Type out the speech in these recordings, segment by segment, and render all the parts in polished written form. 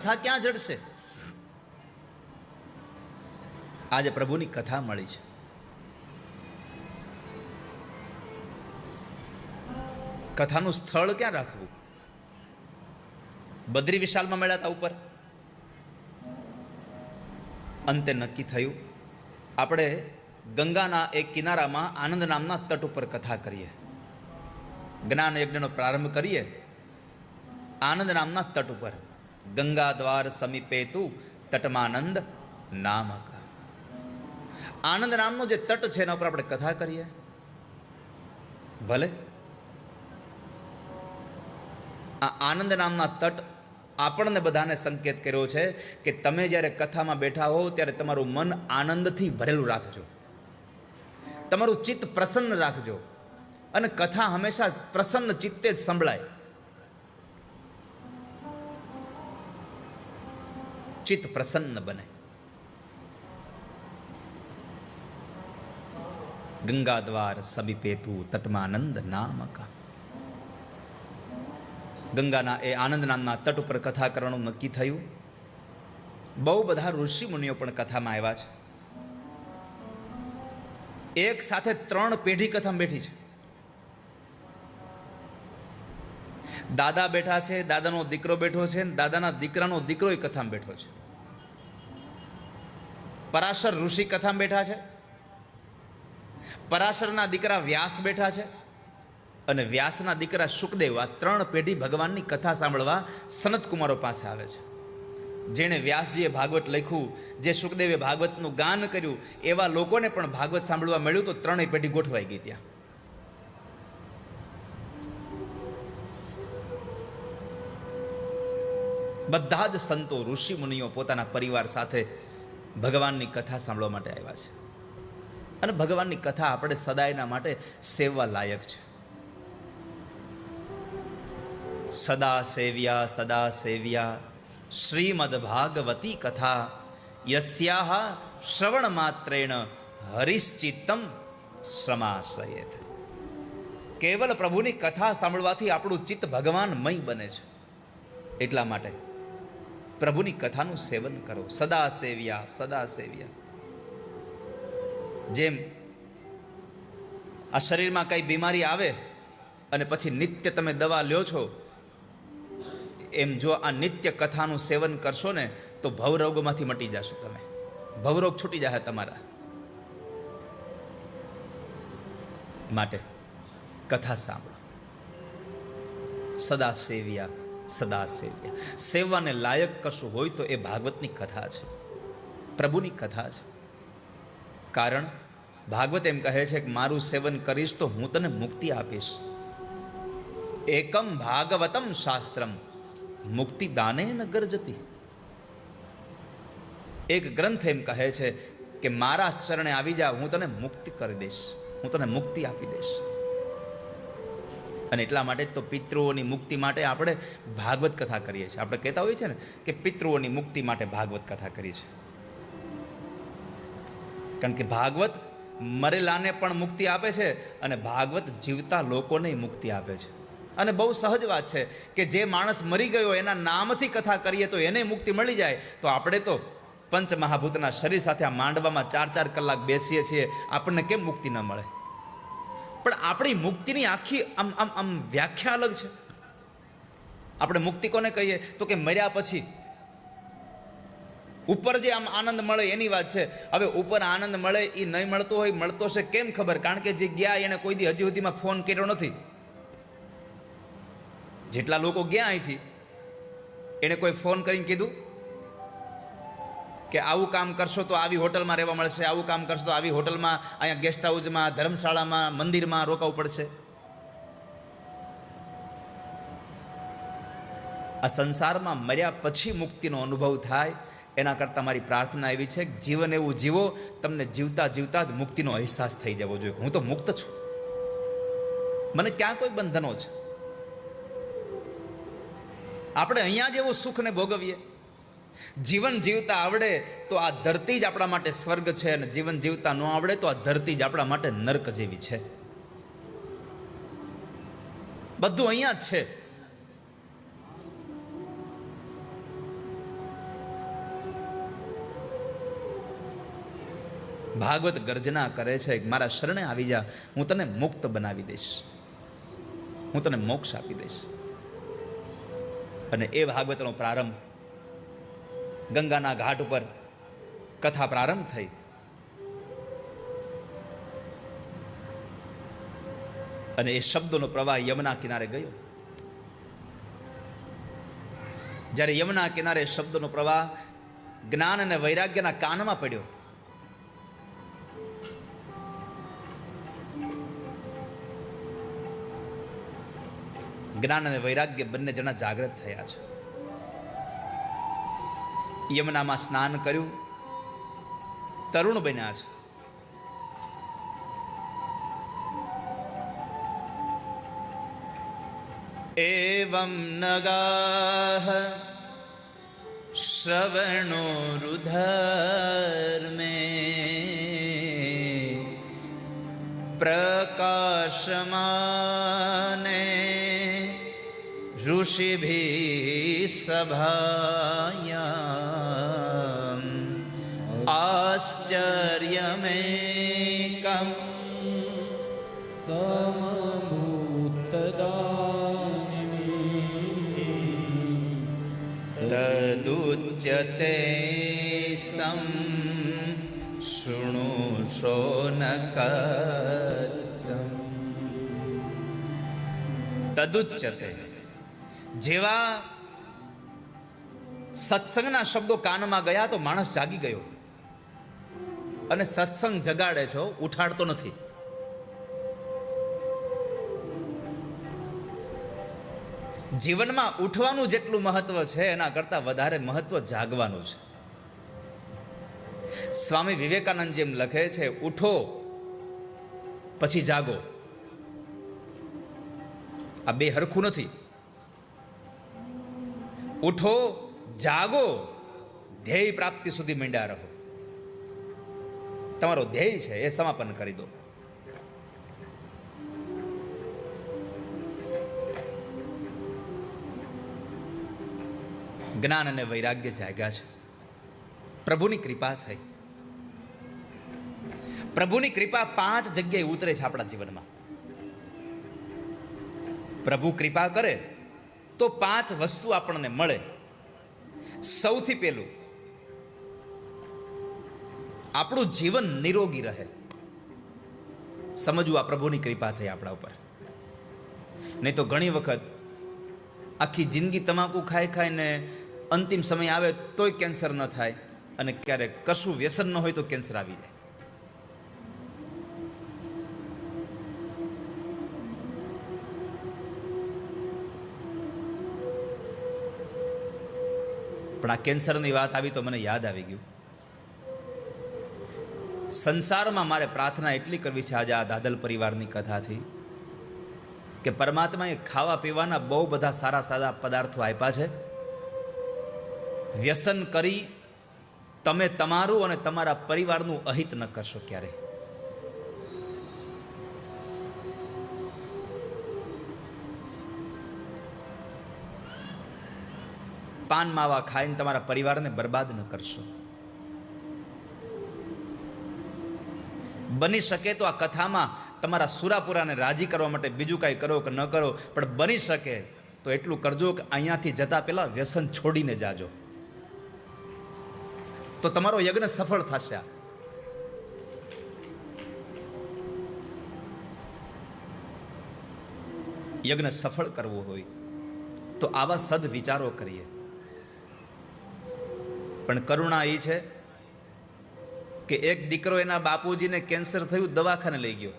કથા ક્યાં જડશે? આજે પ્રભુની કથા મળી છે. કથાનું સ્થળ ક્યાં રાખવું? બદ્રી વિશાલમાં મળ્યા હતા ઉપર. અંતે નક્કી થયું આપણે ગંગાના એક કિનારામાં આનંદ નામના તટ ઉપર કથા કરીએ, જ્ઞાન યજ્ઞનો પ્રારંભ કરીએ. આનંદ નામના તટ ઉપર ગંગા દ્વાર સમીપે તું તટમાનંદ નામક. આનંદ નામનો જે તટ છે એના ઉપર આપણે કથા કરીએ. ભલે આ આનંદ નામના તટ આપણને બધાને સંકેત કર્યો છે કે તમે જ્યારે કથામાં બેઠા હો ત્યારે તમારું મન આનંદથી ભરેલું રાખજો, તમારું ચિત્ત પ્રસન્ન રાખજો, અને કથા હંમેશા પ્રસન્ન ચિત્તે જ સંભળાય. ચિત્ત પ્રસન્ન બને. ગંગા દ્વાર સમીપે તું તટમાનંદ નામકા. ગંગાના એ આનંદ નામના તટ ઉપર કથા કરવાનું નક્કી થયું. બહુ બધા ઋષિ મુનિઓ પણ કથામાં આવ્યા છે. એક સાથે 3 પેઢી કથામાં બેઠી છે. દાદા બેઠા છે, દાદાનો દીકરો બેઠો છે, દાદાના દીકરાનો દીકરો એ કથામાં બેઠો છે. પરાશર ઋષિ કથામાં બેઠા છે, પરાશરના દીકરા વ્યાસ બેઠા છે, અને વ્યાસના દીકરા સુખદેવ. આ 3 પેઢી ભગવાનની કથા સાંભળવા સનત કુમારો પાસે આવે છે. જેણે વ્યાસજીએ ભાગવત લખ્યું, જે સુખદેવે ભાગવતનું ગાન કર્યું, એવા લોકોને પણ ભાગવત સાંભળવા મળ્યું તો 3 પેઢી ગોઠવાઈ ગઈ ત્યાં. બધા જ સંતો ઋષિ મુનિઓ પોતાના પરિવાર સાથે ભગવાનની કથા સાંભળવા માટે આવ્યા છે. અને ભગવાનની કથા આપણે સદાયના માટે સેવવા લાયક છે. સદા સેવ્યા શ્રીમદ ભાગવતી કથા યસ્યાહ શ્રવણ માત્રેણ હરિશ્ચિત્તમ શ્રમાશ્રયેત. કેવલ પ્રભુની કથા સાંભળવાથી આપણું ચિત્ત ભગવાનમય બને છે. એટલા માટે પ્રભુની કથાનું સેવન કરો. સદા સેવ્યા. જેમ આ શરીરમાં કઈ બીમારી આવે અને પછી નિત્ય તમે દવા લ્યો છો, એમ જો આ નિત્ય કથાનું સેવન કરશો ને તો ભવરોગમાંથી મટી જશો. તમે ભવરોગ છૂટી જશે તમારા. માટે કથા સાંભળો. સદા સેવ્યા. સેવવાને લાયક કશું હોય તો એ ભાગવતની કથા છે, પ્રભુની કથા છે. કારણ ભાગવત એમ કહે છે કે મારું સેવન કરીશ તો હું તને મુક્તિ આપીશ. એકમ ભાગવતમ શાસ્ત્રમ મુક્તિ દાને ન ગર્જતી. એક ગ્રંથ એમ કહે છે કે મારા ચરણે આવી જા, હું તને મુક્તિ કરી દઈશ, હું તને મુક્તિ આપી દઈશ. અને એટલા માટે તો પિતૃઓની મુક્તિ માટે આપણે ભાગવત કથા કરીએ છીએ. આપણે કહેતા હોઈએ છીએ ને કે પિતૃઓની મુક્તિ માટે ભાગવત કથા કરી છે. કારણ કે ભાગવત મરેલાને પણ મુક્તિ આપે છે અને ભાગવત જીવતા લોકોને મુક્તિ આપે છે. અને બહુ સહજ વાત છે કે જે માણસ મરી ગયો એના નામથી કથા કરીએ તો એને મુક્તિ મળી જાય. તો આપણે તો પંચ મહાભૂતના શરીર સાથે આ માંડવામાં 4-4 કલાક બેસીએ છીએ, આપણને કેમ મુક્તિ ન મળે? પણ આપણી મુક્તિની આખી આમ વ્યાખ્યા અલગ છે. આપણે મુક્તિ કોને કહીએ તો કે મર્યા પછી ઉપર જે આમ આનંદ મળે એની વાત છે. હવે ઉપર આનંદ મળે એ નહીં મળતો હોય, મળતો છે કેમ ખબર? કારણ કે જે ગયા એને કોઈ દી હજી સુધીમાં ફોન કર્યો નથી. જેટલા લોકો ગયા અહીંથી એને કોઈ ફોન કરીને કીધું કે આવું કામ કરશો તો આવી હોટલમાં રહેવા મળશે, આવું કામ કરશો તો આવી હોટલમાં, અહીંયા ગેસ્ટ હાઉસમાં, ધર્મશાળામાં, મંદિરમાં રોકાવું પડશે. આ સંસારમાં મર્યા પછી મુક્તિનો અનુભવ થાય એના કરતાં મારી પ્રાર્થના એવી છે કે જીવન એવું જીવો તમને જીવતા જીવતા જ મુક્તિનો અહેસાસ થઈ જવો જોઈએ. હું તો મુક્ત છું, મને ક્યાં કોઈ બંધનો છે. આપણે અહીંયા જેવું સુખને ભોગવીએ. જીવન જીવતા આવડે તો આ ધરતી જ આપણા માટે સ્વર્ગ છે, અને જીવન જીવતા ન આવડે તો આ ધરતી જ આપણા માટે નર્ક જેવી છે. બધું અહીંયા જ છે. ભાગવત ગર્જના કરે છે, મારા શરણે આવી જા, હું તને મુક્ત બનાવી દઈશ, હું તને મોક્ષ આપી દઈશ. અને એ ભાગવતનો પ્રારંભ ગંગાના ઘાટ ઉપર કથા પ્રારંભ થઈ. અને એ શબ્દોનો પ્રવાહ યમુના કિનારે ગયો. જ્યારે યમુના કિનારે શબ્દોનો પ્રવાહ જ્ઞાન અને વૈરાગ્યના કાનમાં પડ્યો, જ્ઞાન અને વૈરાગ્ય બંને જણા જાગૃત થયા છે. યમુનામાં સ્નાન કર્યું, તરુણ બન્યા છે. એવં નગાહ શ્રવણો રુધર્મે પ્રકાશમાને ઋષિભિः સભાયામ આશ્ચર્યમેકં તદુચ્યતે સં શૃણુષો નકતમ. તદુચ્યતે, જેવા સત્સંગના શબ્દો કાનમાં ગયા તો માણસ જાગી ગયો. અને સત્સંગ જગાડે છે, ઉઠાડતો નથી. જીવનમાં ઉઠવાનું જેટલું મહત્વ છે એના કરતાં વધારે મહત્વ જાગવાનું છે. સ્વામી વિવેકાનંદ જેમ લખે છે, ઉઠો પછી જાગો. આ બે હરખું નથી. ઉઠો, જાગો, ધ્યેય પ્રાપ્તિ સુધી માંડ્યા રહો. તમારો ધ્યેય છે એ સમાપન કરી દો. જ્ઞાન અને વૈરાગ્ય જાગ્યા છે. પ્રભુની કૃપા થઈ. પ્રભુની કૃપા 5 જગ્યાએ ઉતરે છે આપણા જીવનમાં. પ્રભુ કૃપા કરે તો 5 વસ્તુ આપણને મળે. સૌથી પહેલું, આપણું જીવન નિરોગી રહે. સમજવું આ પ્રભુની કૃપા થઈ આપણા ઉપર. નહીં તો ઘણી વખત આખી જિંદગી તમાકુ ખાઈ ખાઈને અંતિમ સમય આવે તોય કેન્સર ન થાય, અને ક્યારેક કશું વ્યસન ન હોય તો કેન્સર આવી જાય. પણ આ કેન્સરની વાત આવી તો મને યાદ આવી ગયું. સંસારમાં મારે પ્રાર્થના એટલી કરવી છે આજે આ દાદલ પરિવારની કથાથી, કે પરમાત્માએ ખાવા પીવાના બહુ બધા સારા સારા પદાર્થો આપ્યા છે. વ્યસન કરી તમે તમારું અને તમારા પરિવારનું અહિત ન કરશો ક્યારે. પાન માવા ખાઈને તમારા પરિવારને બરબાદ ન કરશો. બની શકે તો આ કથામાં તમારા સુરાપુરાને રાજી કરવા માટે બીજું કાંઈ કરો કે ન કરો, પણ બની શકે તો એટલું કરજો કે અહીંયાથી જતા પહેલા વ્યસન છોડીને જાજો, તો તમારો યજ્ઞ સફળ થશે. યજ્ઞ સફળ કરવો હોય તો આવા સદ વિચારો કરીએ. પણ કરુણા એ છે કે એક દીકરો એના બાપુજીને કેન્સર થયું, દવાખાને લઈ ગયો.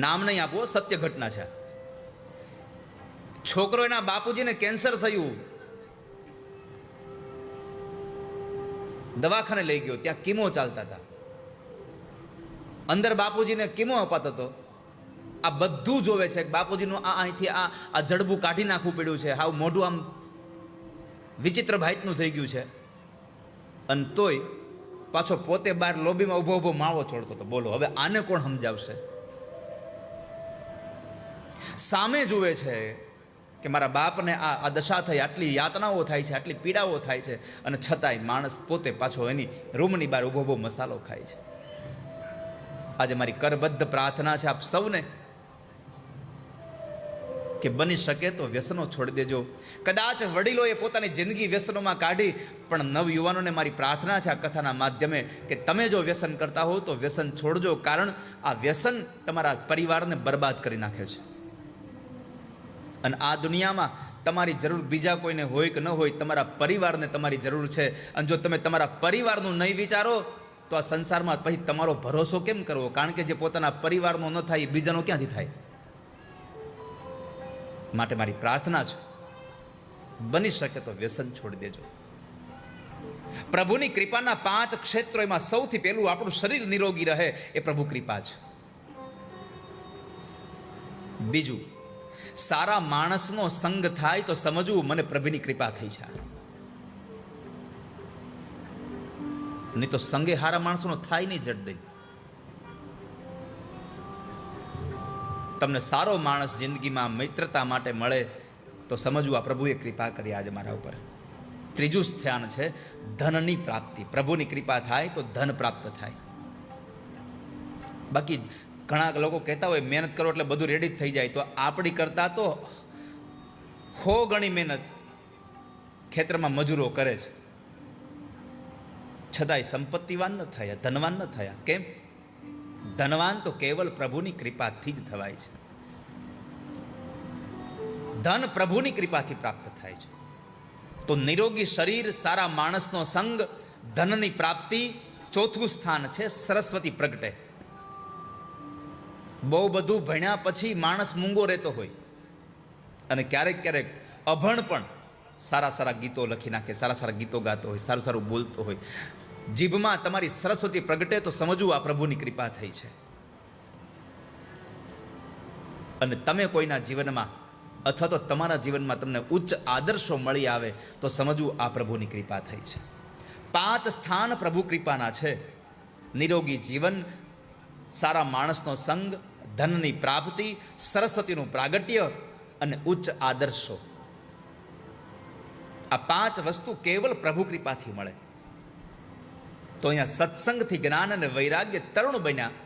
નામ નહીં આપો, સત્ય ઘટના છે. છોકરો એના બાપુજીને કેન્સર થયું, દવાખાને લઈ ગયો. ત્યાં કીમો ચાલતા હતા. અંદર બાપુજીને કીમો અપાતો હતો. આ બધું જોવે છે. બાપુજીનું અહીંથી આ જડબું કાઢી નાખવું પડ્યું છે. હાવ મોઢું આમ વિચિત્ર ભાઈતનું થઈ ગયું છે. અને તોય પાછો પોતે બહાર લોબીમાં ઊભો ઊભો માવો છોડતો હતો. બોલો હવે આને કોણ સમજાવશે? સામે જુએ છે કે મારા બાપને આ દશા થઈ, આટલી યાતનાઓ થાય છે, આટલી પીડાઓ થાય છે, અને છતાંય માણસ પોતે પાછો એની રૂમની બહાર ઊભો ઊભો મસાલો ખાય છે. આજે મારી કરબદ્ધ પ્રાર્થના છે આપ સૌને કે બની શકે તો વ્યસનો છોડી દેજો. કદાચ વડીલોએ પોતાની જિંદગી વ્યસનોમાં કાઢી, પણ નવયુવાનોને મારી પ્રાર્થના છે આ કથાના માધ્યમે કે તમે જો વ્યસન કરતા હો તો વ્યસન છોડજો, કારણ આ વ્યસન તમારા પરિવારને બરબાદ કરી નાખે છે. અને આ દુનિયામાં તમારી જરૂર બીજા કોઈને હોય કે ન હોય, તમારા પરિવારને તમારી જરૂર છે. અને જો તમે તમારા પરિવારનું નહીં વિચારો તો આ સંસારમાં પછી તમારો ભરોસો કેમ કરવો? કારણ કે જે પોતાના પરિવારનો ન થાય એ બીજાનો ક્યાંથી થાય? માટે મારી પ્રાર્થના છે, બની શકે તો વ્યસન છોડી દેજો. પ્રભુની કૃપાના 5 ક્ષેત્રો, એમાં સૌથી પહેલું આપણું શરીર નિરોગી રહે એ પ્રભુ કૃપા છે. બીજું, સારા માણસનો સંગ થાય તો સમજવું મને પ્રભુની કૃપા થઈ છે. નહીં તો સંગે હારા માણસોનો થાય નહીં જડ દઈ. તમને સારો માણસ જિંદગીમાં મિત્રતા માટે મળે તો સમજવું આ પ્રભુએ કૃપા કરી આજે મારા ઉપર. ત્રીજું સ્થાન છે ધનની પ્રાપ્તિ. પ્રભુની કૃપા થાય તો ધન પ્રાપ્ત થાય. બાકી ઘણા લોકો કહેતા હોય મહેનત કરો એટલે બધું રેડી જ થઈ જાય, તો આપણી કરતા તો 100 ગણી મહેનત ખેતરમાં મજૂરો કરે છે, છતાંય સંપત્તિવાન ન થયા, ધનવાન ન થયા. કેમ? ધનવાન તો કેવલ પ્રભુની કૃપાથી જ થવાય છે. ધન પ્રભુની કૃપાથી પ્રાપ્ત થાય છે. તો નિરોગી શરીર, સારા માણસનો સંગ, ધનની પ્રાપ્તિ. ચોથું સ્થાન છે સરસ્વતી પ્રગટે. બહુ બધું ભણ્યા પછી માણસ મૂંગો રહેતો હોય, અને ક્યારેક ક્યારેક અભણ પણ સારા સારા ગીતો લખી નાખે, સારા સારા ગીતો ગાતો હોય, સારું સારું બોલતો હોય. જીભમાં તમારી સરસ્વતી પ્રગટે તો સમજવું આ પ્રભુની કૃપા થઈ છે. અને તમે કોઈના જીવનમાં અથવા તો તમારા જીવનમાં તમને ઉચ્ચ આદર્શો મળી આવે તો સમજવું આ પ્રભુની કૃપા થઈ છે. 5 સ્થાન પ્રભુ કૃપાના છે: નિરોગી જીવન, સારા માણસનો સંગ, ધનની પ્રાપ્તિ, સરસ્વતીનું પ્રાગટ્ય અને ઉચ્ચ આદર્શો. આ 5 વસ્તુ કેવલ પ્રભુ કૃપાથી મળે. તો અહીંયા સત્સંગથી જ્ઞાન અને વૈરાગ્ય તરુણ બન્યા